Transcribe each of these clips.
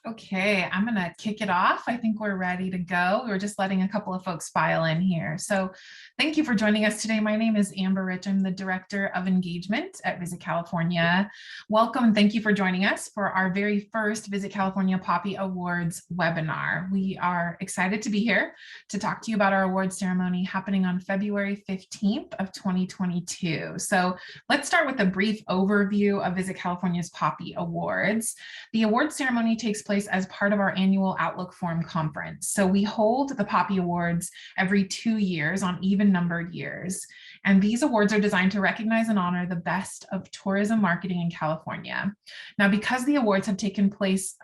Okay, I'm going to kick it off. I think we're ready to go. We were just letting a couple of folks file in here. So thank you for joining us today. My name is Amber Rich. I'm the Director of Engagement at Visit California. Welcome and thank you for joining us for our very first Visit California Poppy Awards webinar. We are excited to be here to talk to you about our awards ceremony happening on February 15th of 2022. So let's start with a brief overview of Visit California's Poppy Awards. The awards ceremony takes place as part of our annual Outlook Forum conference. So we hold the Poppy Awards every 2 years on even numbered years. And these awards are designed to recognize and honor the best of tourism marketing in California. Now, because the awards have taken place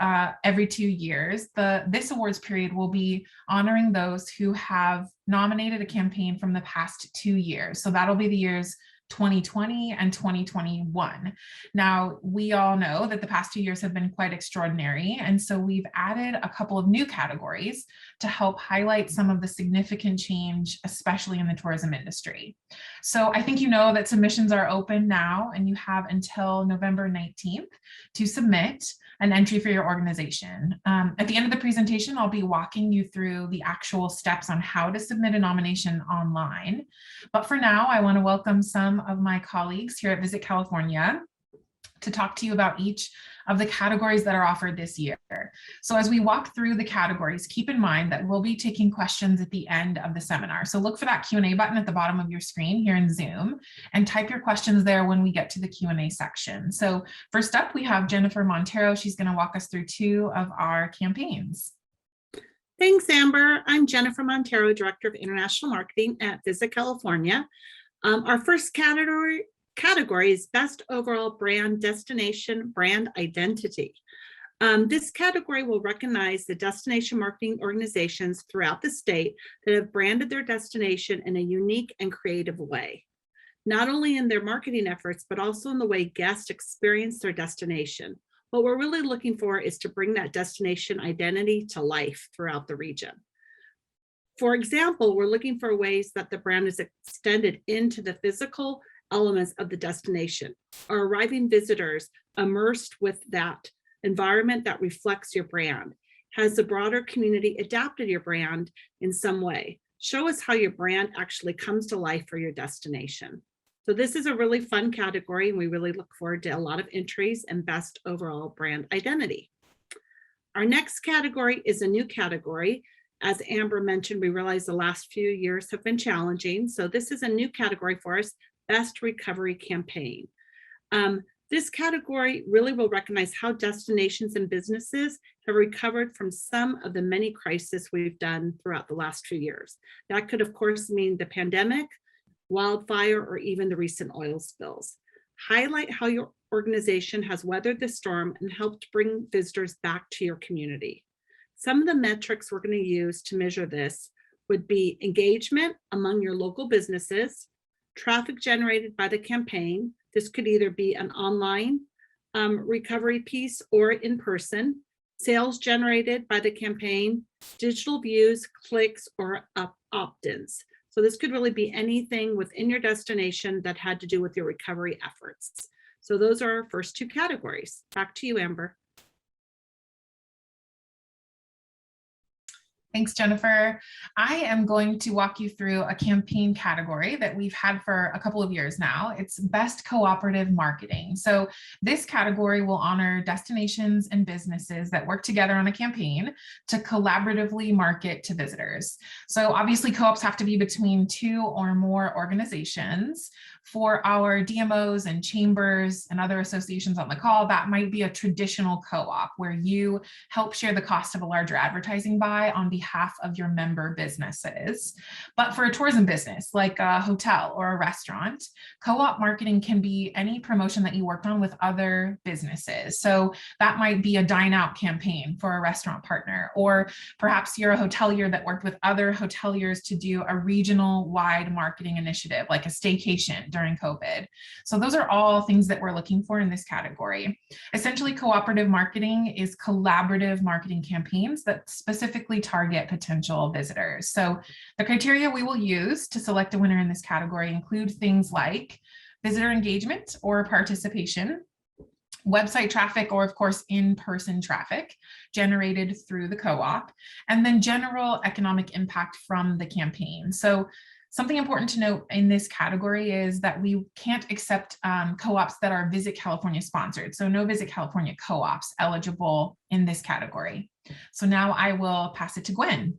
every 2 years, this awards period will be honoring those who have nominated a campaign from the past 2 years. So that'll be the years 2020 and 2021. Now, we all know that the past 2 years have been quite extraordinary, and so we've added a couple of new categories to help highlight some of the significant change, especially in the tourism industry. So I think you know that submissions are open now, and you have until November 19th to submit an entry for your organization. At the end of the presentation, I'll be walking you through the actual steps on how to submit a nomination online. But for now, I want to welcome some of my colleagues here at Visit California to talk to you about each of the categories that are offered this year. So as we walk through the categories, keep in mind that we'll be taking questions at the end of the seminar. So look for that Q&A button at the bottom of your screen here in Zoom and type your questions there when we get to the Q&A section. So first up, we have Jennifer Montero. She's going to walk us through 2 of our campaigns. Thanks, Amber. I'm Jennifer Montero, Director of International Marketing at Visit California. Our first category is Best Overall Brand Destination Brand Identity. This category will recognize the destination marketing organizations throughout the state that have branded their destination in a unique and creative way, not only in their marketing efforts, but also in the way guests experience their destination. What we're really looking for is to bring that destination identity to life throughout the region. For example, we're looking for ways that the brand is extended into the physical elements of the destination. Are arriving visitors immersed with that environment that reflects your brand? Has the broader community adapted your brand in some way? Show us how your brand actually comes to life for your destination. So this is a really fun category, and we really look forward to a lot of entries and Best Overall Brand Identity. Our next category is a new category. As Amber mentioned, we realize the last few years have been challenging. So this is a new category for us, Best Recovery Campaign. This category really will recognize how destinations and businesses have recovered from some of the many crises we've done throughout the last few years. That could, of course, mean the pandemic, wildfire, or even the recent oil spills. Highlight how your organization has weathered the storm and helped bring visitors back to your community. Some of the metrics we're going to use to measure this would be engagement among your local businesses, traffic generated by the campaign. This could either be an online recovery piece or in person, sales generated by the campaign, digital views, clicks, or opt-ins. So this could really be anything within your destination that had to do with your recovery efforts. So those are our first 2 categories. Back to you, Amber. Thanks, Jennifer. I am going to walk you through a campaign category that we've had for a couple of years now. It's Best Cooperative Marketing. So this category will honor destinations and businesses that work together on a campaign to collaboratively market to visitors. So obviously co-ops have to be between 2 or more organizations. For our DMOs and chambers and other associations on the call, that might be a traditional co-op where you help share the cost of a larger advertising buy on behalf of your member businesses. But for a tourism business like a hotel or a restaurant, co-op marketing can be any promotion that you worked on with other businesses. So that might be a dine out campaign for a restaurant partner, or perhaps you're a hotelier that worked with other hoteliers to do a regional wide marketing initiative like a staycation during COVID. So those are all things that we're looking for in this category. Essentially, cooperative marketing is collaborative marketing campaigns that specifically target potential visitors. So the criteria we will use to select a winner in this category include things like visitor engagement or participation, website traffic, or of course, in-person traffic generated through the co-op, and then general economic impact from the campaign. So something important to note in this category is that we can't accept co-ops that are Visit California sponsored. So no Visit California co-ops eligible in this category. So now I will pass it to Gwen.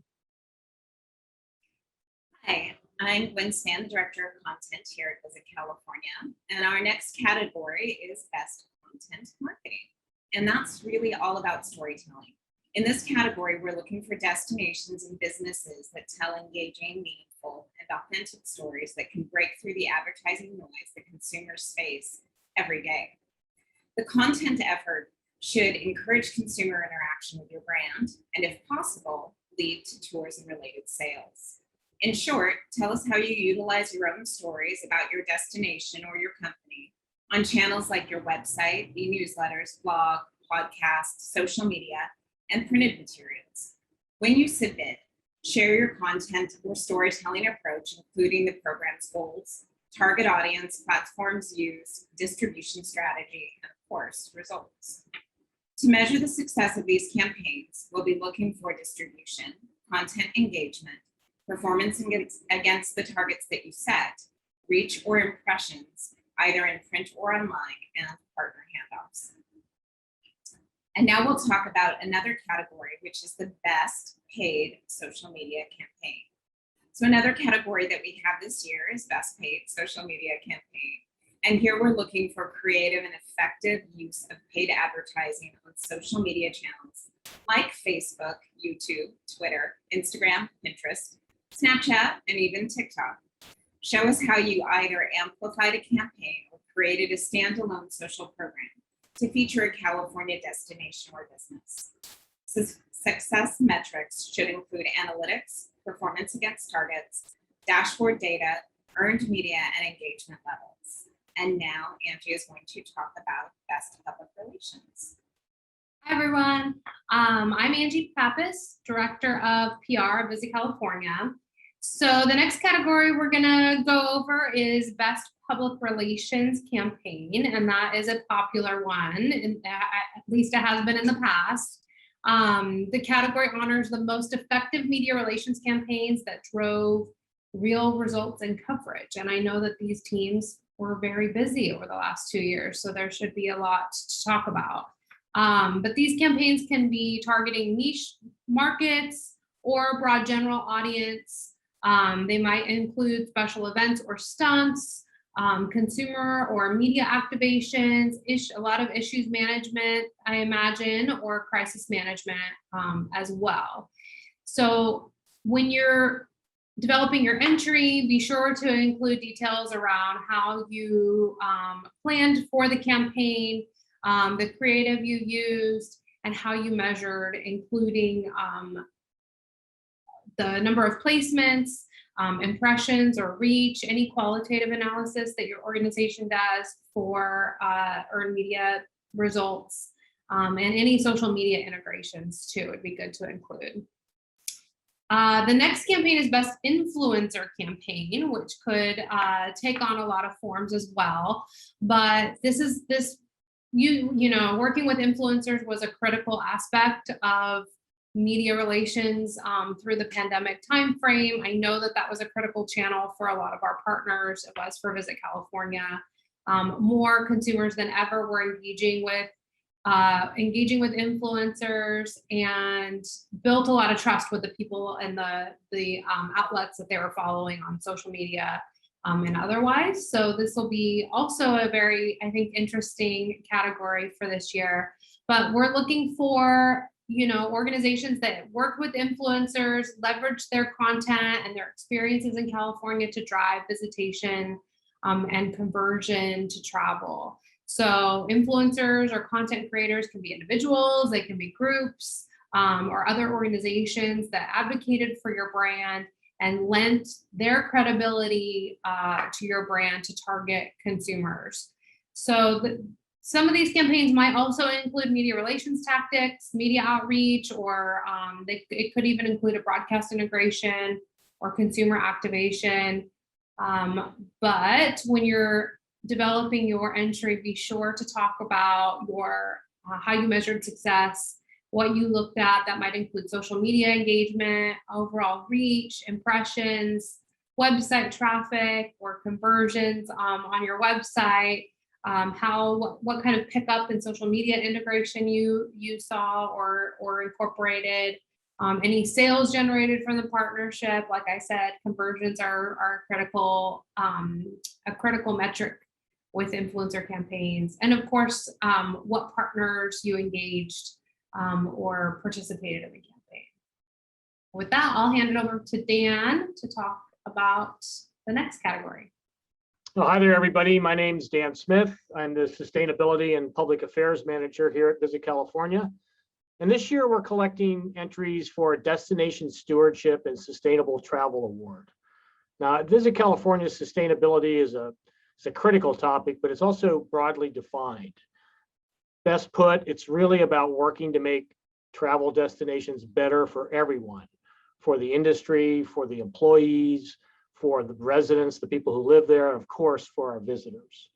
Hi, I'm Gwen Span, the Director of Content here at Visit California, and our next category is Best Content Marketing, and that's really all about storytelling. In this category, we're looking for destinations and businesses that tell engaging, meaningful, and authentic stories that can break through the advertising noise that consumers face every day. The content effort should encourage consumer interaction with your brand, and if possible, lead to tours and related sales. In short, tell us how you utilize your own stories about your destination or your company on channels like your website, e-newsletters, blog, podcasts, social media, and printed materials. When you submit, share your content or storytelling approach, including the program's goals, target audience, platforms used, distribution strategy, and of course, results. To measure the success of these campaigns, we'll be looking for distribution, content engagement, performance against the targets that you set, reach or impressions, either in print or online, and partner handoffs. And now we'll talk about another category, which is the best paid social media campaign. So another category that we have this year is best paid social media campaign. And here we're looking for creative and effective use of paid advertising on social media channels like Facebook, YouTube, Twitter, Instagram, Pinterest, Snapchat, and even TikTok. Show us how you either amplified a campaign or created a standalone social program to feature a California destination or business. Success metrics should include analytics, performance against targets, dashboard data, earned media, and engagement levels. And now Angie is going to talk about best public relations. Hi, everyone. I'm Angie Pappas, Director of PR at Visit California. So the next category we're going to go over is Best Public Relations Campaign, and that is a popular one, and at least it has been in the past. The category honors the most effective media relations campaigns that drove real results and coverage. And I know that these teams were very busy over the last 2 years, so there should be a lot to talk about. But these campaigns can be targeting niche markets or broad general audience. They might include special events or stunts, consumer or media activations, a lot of issues management, I imagine, or crisis management as well. So when you're developing your entry, be sure to include details around how you planned for the campaign, the creative you used, and how you measured, including the number of placements, impressions or reach, any qualitative analysis that your organization does for earned media results, and any social media integrations too would be good to include. The next campaign is Best Influencer Campaign, which could take on a lot of forms as well. But you know, working with influencers was a critical aspect of media relations through the pandemic timeframe. I know that was a critical channel for a lot of our partners. It was for Visit California. More consumers than ever were engaging with influencers, and built a lot of trust with the people and the outlets that they were following on social media and otherwise. So this will be also a very, I think, interesting category for this year. But we're looking for, you know, organizations that work with influencers, leverage their content and their experiences in California to drive visitation and conversion to travel. So influencers or content creators can be individuals, they can be groups or other organizations that advocated for your brand and lent their credibility to your brand to target consumers. So some of these campaigns might also include media relations tactics, media outreach, or it could even include a broadcast integration or consumer activation. But when you're developing your entry, be sure to talk about your how you measured success, what you looked at. That might include social media engagement, overall reach, impressions, website traffic or conversions on your website, what kind of pickup and social media integration you saw or incorporated, any sales generated from the partnership. Like I said, conversions are critical, a critical metric with influencer campaigns, and of course, what partners you engaged or participated in the campaign. With that, I'll hand it over to Dan to talk about the next category. Well, hi there, everybody. My name is Dan Smith. I'm the Sustainability and Public Affairs Manager here at Visit California. And this year we're collecting entries for a Destination Stewardship and Sustainable Travel Award. Now, at Visit California, sustainability is a critical topic, but it's also broadly defined. Best put, it's really about working to make travel destinations better for everyone, for the industry, for the employees, for the residents, the people who live there, and of course, for our visitors.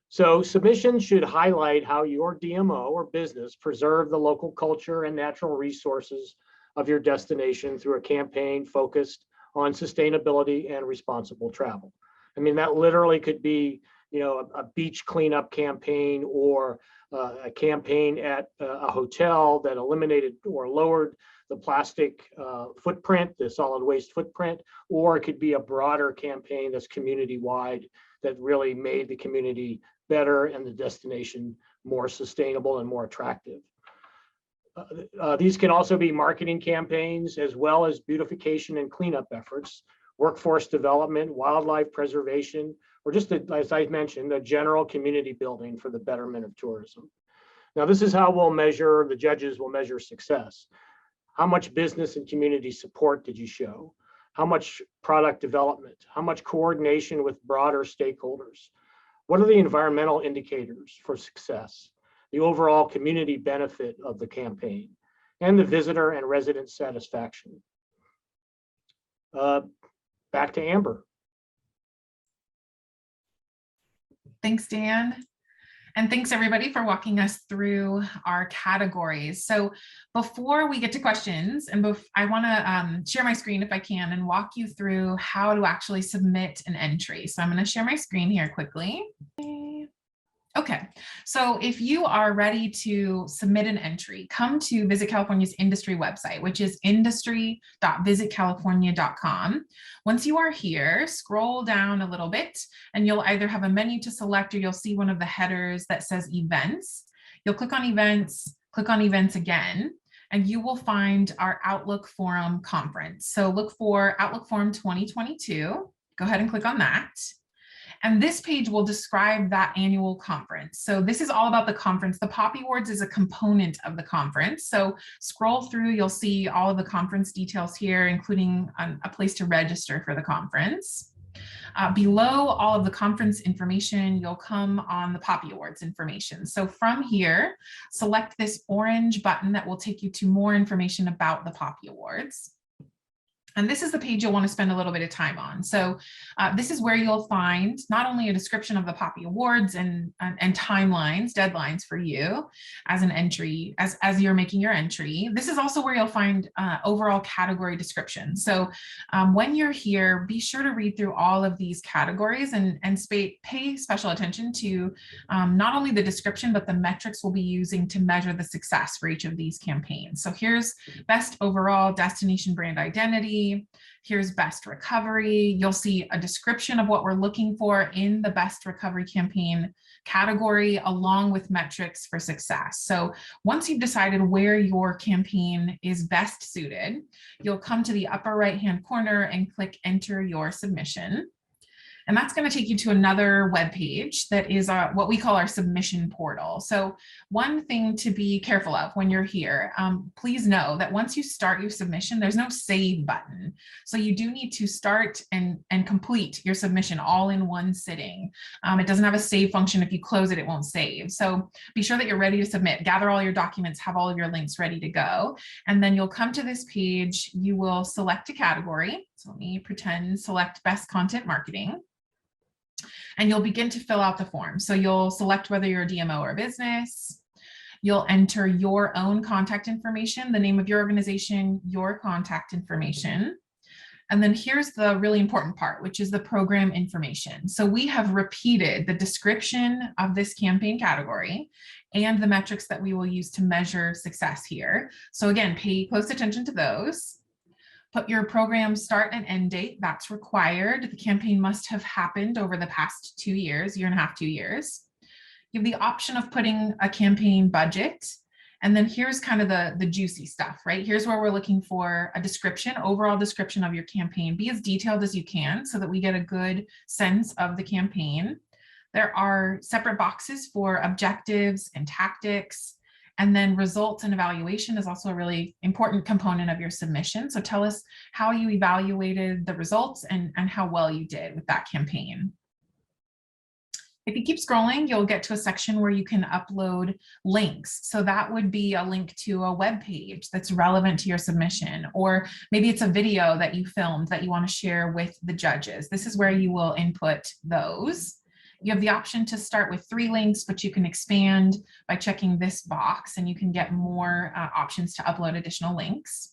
So submissions should highlight how your DMO or business preserve the local culture and natural resources of your destination through a campaign focused on sustainability and responsible travel. I mean, that literally could be, a beach cleanup campaign or a campaign at a hotel that eliminated or lowered the plastic footprint, the solid waste footprint, or it could be a broader campaign that's community-wide that really made the community better and the destination more sustainable and more attractive. These can also be marketing campaigns as well as beautification and cleanup efforts, workforce development, wildlife preservation, or just, as I mentioned, a general community building for the betterment of tourism. Now, this is how the judges will measure success. How much business and community support did you show? How much product development? How much coordination with broader stakeholders? What are the environmental indicators for success? The overall community benefit of the campaign and the visitor and resident satisfaction. Back to Amber. Thanks, Dan. And thanks everybody for walking us through our categories. So before we get to questions, and I want to share my screen if I can and walk you through how to actually submit an entry. So I'm going to share my screen here quickly. Okay, so if you are ready to submit an entry, come to Visit California's industry website, which is industry.visitcalifornia.com. Once you are here, scroll down a little bit and you'll either have a menu to select or you'll see one of the headers that says events. You'll click on events again, and you will find our Outlook Forum conference. So look for Outlook Forum 2022. Go ahead and click on that. And this page will describe that annual conference. So this is all about the conference. The Poppy Awards is a component of the conference. So scroll through, you'll see all of the conference details here, including a place to register for the conference. Below all of the conference information, you'll come on the Poppy Awards information. So from here, select this orange button that will take you to more information about the Poppy Awards. And this is the page you'll want to spend a little bit of time on. So this is where you'll find not only a description of the Poppy Awards and timelines, deadlines for you as an entry, as you're making your entry. This is also where you'll find overall category description. So when you're here, be sure to read through all of these categories and pay special attention to not only the description, but the metrics we'll be using to measure the success for each of these campaigns. So here's best overall destination brand identity. Here's best recovery. You'll see a description of what we're looking for in the best recovery campaign category, along with metrics for success. So once you've decided where your campaign is best suited, you'll come to the upper right-hand corner and click enter your submission. And that's going to take you to another web page that is what we call our submission portal. So one thing to be careful of when you're here, please know that once you start your submission, there's no save button. So you do need to start and complete your submission all in one sitting. It doesn't have a save function. If you close it, it won't save. So be sure that you're ready to submit. Gather all your documents, have all of your links ready to go. And then you'll come to this page. You will select a category. So let me select best content marketing. And you'll begin to fill out the form. So you'll select whether you're a DMO or a business. You'll enter your own contact information, the name of your organization, your contact information. And then here's the really important part, which is the program information. So we have repeated the description of this campaign category and the metrics that we will use to measure success here. So again, pay close attention to those. Put your program start and end date, that's required. The campaign must have happened over the past 2 years, year and a half, 2 years. You have the option of putting a campaign budget. And then here's kind of the juicy stuff, right? Here's where we're looking for a description, overall description of your campaign. Be as detailed as you can so that we get a good sense of the campaign. There are separate boxes for objectives and tactics. And then results and evaluation is also a really important component of your submission. So tell us how you evaluated the results and how well you did with that campaign. If you keep scrolling, you'll get to a section where you can upload links. So that would be a link to a web page that's relevant to your submission, or maybe it's a video that you filmed that you want to share with the judges. This is where you will input those. You have the option to start with 3 links, but you can expand by checking this box and you can get more options to upload additional links.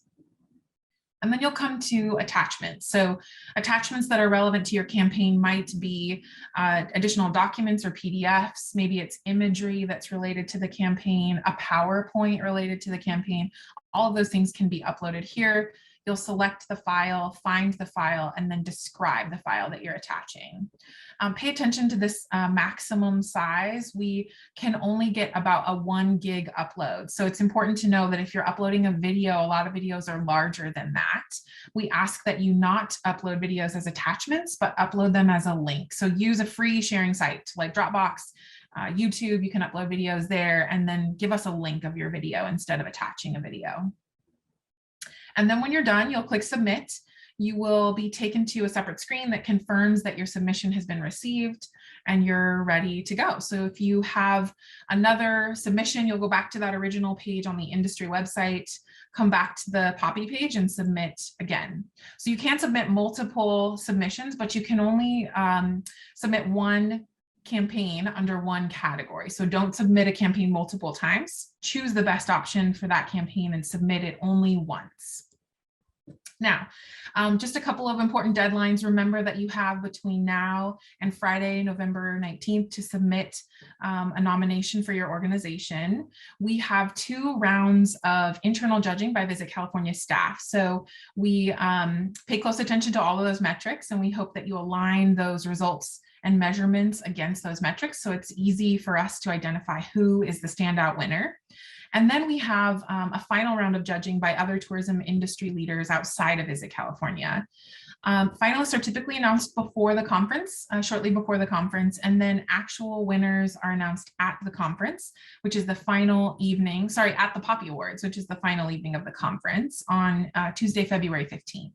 And then you'll come to attachments. So attachments that are relevant to your campaign might be additional documents or PDFs. Maybe it's imagery that's related to the campaign, a PowerPoint related to the campaign. All of those things can be uploaded here. You'll select the file, find the file, and then describe the file that you're attaching. Pay attention to this maximum size. We can only get about a 1 gig upload. So it's important to know that if you're uploading a video, a lot of videos are larger than that. We ask that you not upload videos as attachments, but upload them as a link. So use a free sharing site like Dropbox, YouTube, you can upload videos there, and then give us a link of your video instead of attaching a video. And then when you're done, you'll click submit. You will be taken to a separate screen that confirms that your submission has been received and you're ready to go. So if you have another submission, you'll go back to that original page on the industry website, come back to the Poppy page and submit again. So you can submit multiple submissions, but you can only submit one campaign under one category. So don't submit a campaign multiple times. Choose the best option for that campaign and submit it only once. Now, just a couple of important deadlines. Remember that you have between now and Friday, November 19th to submit a nomination for your organization. We have 2 rounds of internal judging by Visit California staff. So we pay close attention to all of those metrics, and we hope that you align those results and measurements against those metrics. So it's easy for us to identify who is the standout winner. And then we have a final round of judging by other tourism industry leaders outside of Visit California. Finalists are typically announced before the conference, shortly before the conference, and then actual winners are announced at the conference, which is the final evening, at the Poppy Awards, which is the final evening of the conference on Tuesday, February 15th.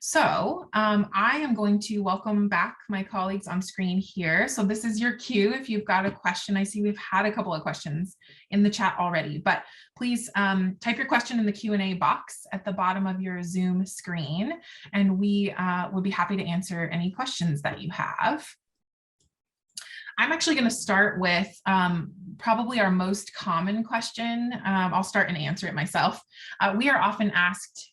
So I am going to welcome back my colleagues on screen here. So this is your cue if you've got a question. I see we've had a couple of questions in the chat already, but please type your question in the Q&A box at the bottom of your Zoom screen, and we will be happy to answer any questions that you have. I'm actually going to start with probably our most common question. I'll start and answer it myself. We are often asked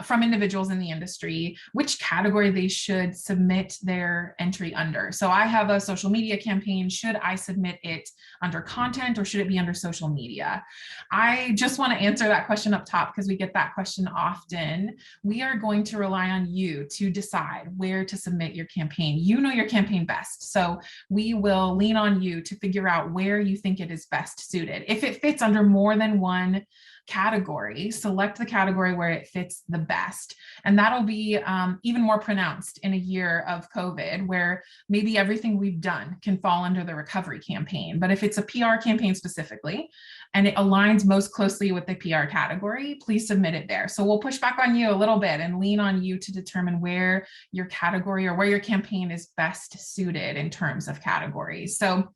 from individuals in the industry, which category they should submit their entry under. So I have a social media campaign. Should I submit it under content or should it be under social media? I just want to answer that question up top because we get that question often. We are going to rely on you to decide where to submit your campaign. You know your campaign best. So we will lean on you to figure out where you think it is best suited. If it fits under more than one category, select the category where it fits the best. And that'll be even more pronounced in a year of COVID, where maybe everything we've done can fall under the recovery campaign. But if it's a PR campaign specifically, and it aligns most closely with the PR category, please submit it there. So we'll push back on you a little bit and lean on you to determine where your category or where your campaign is best suited in terms of categories. So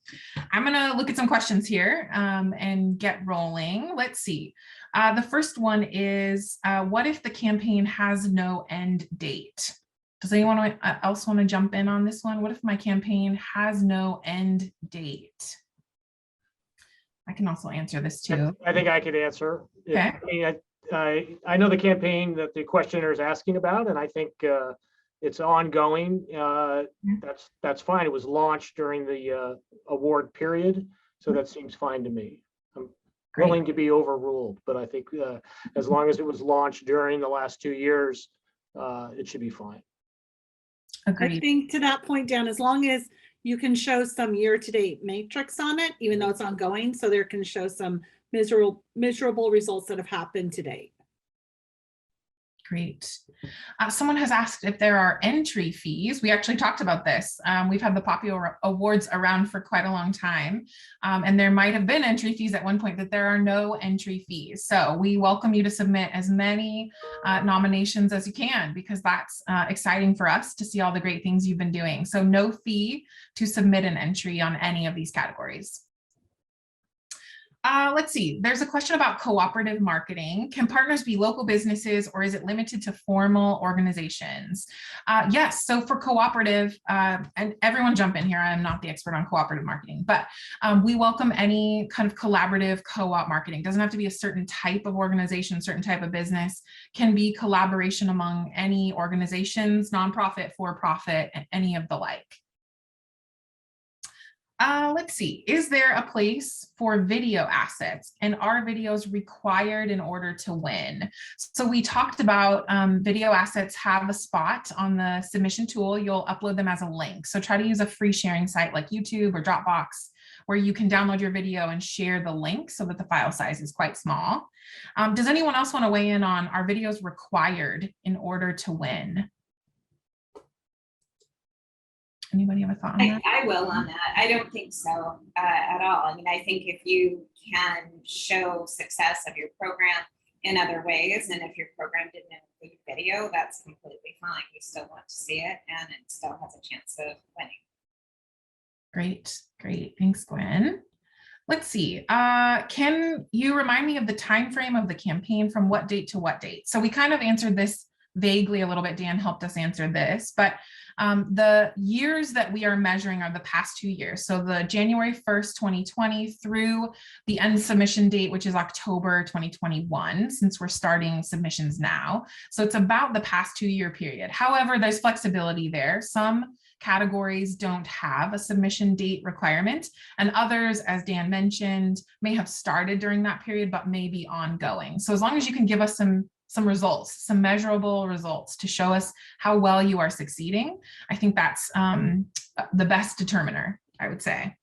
I'm gonna look at some questions here and get rolling. Let's see. The first one is, what if the campaign has no end date? Does anyone else want to jump in on this one? What if my campaign has no end date? I can also answer this too. I think I could answer. Okay. I mean, I know the campaign that the questioner is asking about, and I think it's ongoing. That's fine. It was launched during the award period, so that seems fine to me. I'm willing to be overruled, but I think as long as it was launched during the last 2 years, it should be fine. Agreed. I think to that point, Dan, as long as you can show some year-to-date matrix on it, even though it's ongoing, so there can show some miserable results that have happened to date. Great. Someone has asked if there are entry fees. We actually talked about this. We've had the popular awards around for quite a long time, and there might have been entry fees at one point, but there are no entry fees. So we welcome you to submit as many nominations as you can, because that's exciting for us to see all the great things you've been doing. So no fee to submit an entry on any of these categories. Let's see, there's a question about cooperative marketing. Can partners be local businesses, or is it limited to formal organizations? Yes, so for cooperative, and everyone jump in here, I'm not the expert on cooperative marketing, but we welcome any kind of collaborative co-op marketing. It doesn't have to be a certain type of organization, certain type of business. Can be collaboration among any organizations, nonprofit, for-profit, and any of the like. Let's see, is there a place for video assets, and are videos required in order to win? So we talked about video assets have a spot on the submission tool. You'll upload them as a link. So try to use a free sharing site like YouTube or Dropbox, where you can download your video and share the link so that the file size is quite small. Does anyone else want to weigh in on, are videos required in order to win? Anybody have a thought on that? I will on that. I don't think so at all. I mean, I think if you can show success of your program in other ways, and if your program didn't include video, that's completely fine. You still want to see it, and it still has a chance of winning. Great, great. Thanks, Gwen. Let's see. Can you remind me of the time frame of the campaign, from what date to what date? So we kind of answered this vaguely a little bit. Dan helped us answer this, but the years that we are measuring are the past 2 years. So the January 1st, 2020 through the end submission date, which is October 2021, since we're starting submissions now. So it's about the past 2-year period. However, there's flexibility there. Some categories don't have a submission date requirement, and others, as Dan mentioned, may have started during that period, but may be ongoing. So as long as you can give us some results, some measurable results to show us how well you are succeeding, I think that's the best determiner, I would say.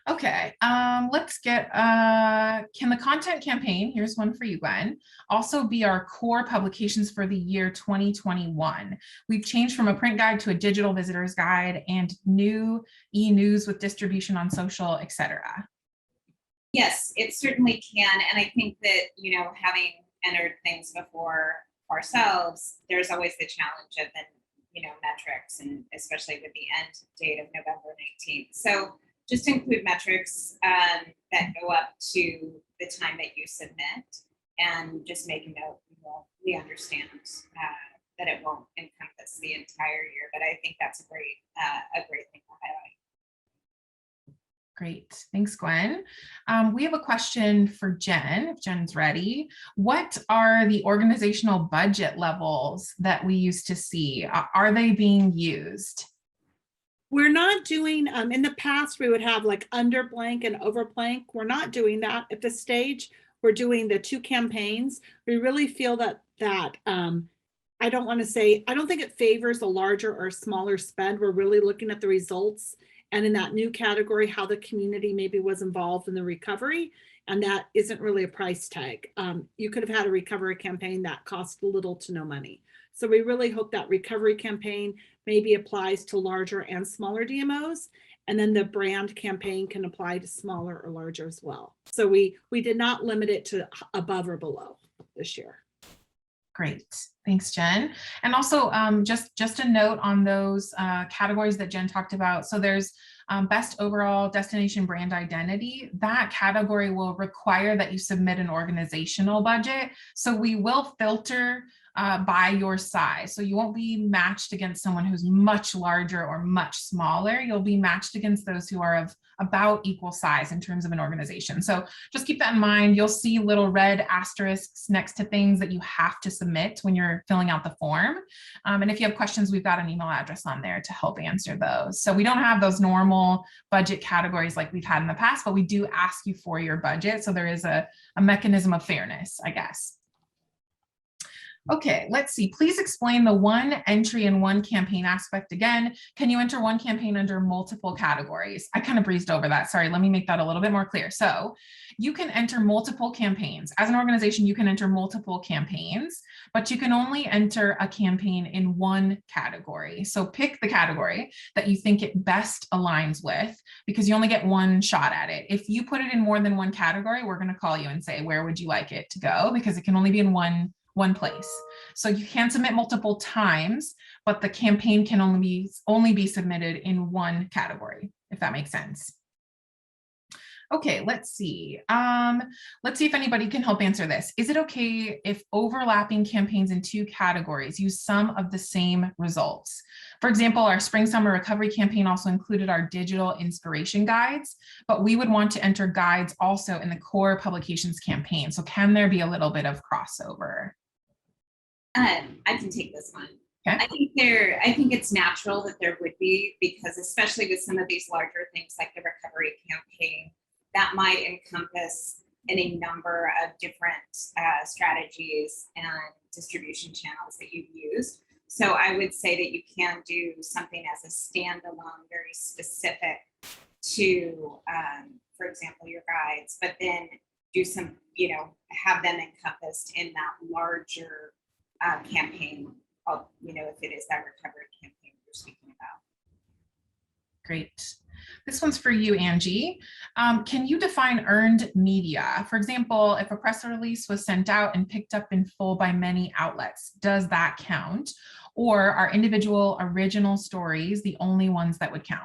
Okay, let's get, can the content campaign, here's one for you, Gwen, also be our core publications for the year 2021? We've changed from a print guide to a digital visitors guide and new e-news with distribution on social, etc. Yes, it certainly can. And I think that, you know, having entered things before ourselves, there's always the challenge of the, you know, metrics, and especially with the end date of November 19th. So just include metrics that go up to the time that you submit, and just make a note. We understand that it won't encompass the entire year, but I think that's a great thing to highlight. Great, thanks, Gwen. We have a question for Jen, if Jen's ready. What are the organizational budget levels that we used to see? Are they being used? We're not doing, in the past, we would have like under blank and over blank. We're not doing that at this stage. We're doing the 2 campaigns. We really feel that I don't want to say, I don't think it favors a larger or smaller spend. We're really looking at the results, and in that new category, how the community maybe was involved in the recovery. And that isn't really a price tag. You could have had a recovery campaign that cost little to no money. So we really hope that recovery campaign maybe applies to larger and smaller DMOs. And then the brand campaign can apply to smaller or larger as well. So we did not limit it to above or below this year. Great, thanks, Jen. And also just a note on those categories that Jen talked about. So there's best overall destination brand identity. That category will require that you submit an organizational budget. So we will filter by your size. So you won't be matched against someone who's much larger or much smaller. You'll be matched against those who are of about equal size in terms of an organization. So just keep that in mind. You'll see little red asterisks next to things that you have to submit when you're filling out the form. And if you have questions, we've got an email address on there to help answer those. So we don't have those normal budget categories like we've had in the past, but we do ask you for your budget. So there is a mechanism of fairness, I guess. Okay, let's see. Please explain the one entry and one campaign aspect again. Can you enter one campaign under multiple categories? I kind of breezed over that. Sorry, let me make that a little bit more clear. So you can enter multiple campaigns. As an organization, you can enter multiple campaigns, but you can only enter a campaign in one category. So pick the category that you think it best aligns with, because you only get one shot at it. If you put it in more than one category, we're going to call you and say, where would you like it to go? Because it can only be in one place. So you can submit multiple times, but the campaign can only be submitted in one category, if that makes sense. Okay, let's see. Let's see if anybody can help answer this. Is it okay if overlapping campaigns in two categories use some of the same results? For example, our spring summer recovery campaign also included our digital inspiration guides, but we would want to enter guides also in the core publications campaign. So can there be a little bit of crossover? I can take this one. Okay. I think it's natural that there would be, because especially with some of these larger things like the recovery campaign, that might encompass any number of different strategies and distribution channels that you've used. So I would say that you can do something as a standalone, very specific to, for example, your guides, but then do some, have them encompassed in that larger campaign, if it is that recovery campaign we're speaking about. Great. This one's for you, Angie. Can you define earned media? For example, if a press release was sent out and picked up in full by many outlets, does that count? Or are individual original stories the only ones that would count?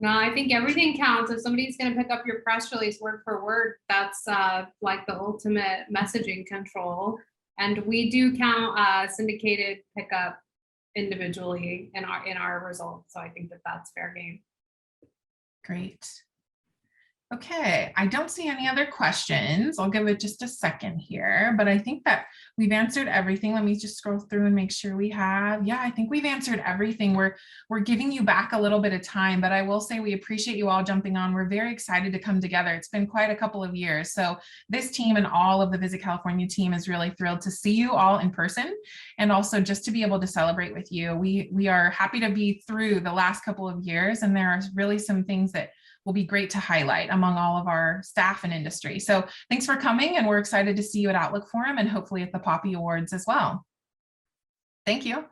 No, I think everything counts. If somebody's going to pick up your press release word for word, that's like the ultimate messaging control. And we do count syndicated pickup individually in our results. So I think that that's fair game. Great. Okay, I don't see any other questions. I'll give it just a second here, but I think that we've answered everything. Let me just scroll through and make sure we have. Yeah, I think we've answered everything. We're giving you back a little bit of time, but I will say we appreciate you all jumping on. We're very excited to come together. It's been quite a couple of years. So this team and all of the Visit California team is really thrilled to see you all in person, and also just to be able to celebrate with you. We are happy to be through the last couple of years, and there are really some things that will be great to highlight among all of our staff and industry. So thanks for coming, and we're excited to see you at Outlook Forum and hopefully at the Poppy Awards as well. Thank you.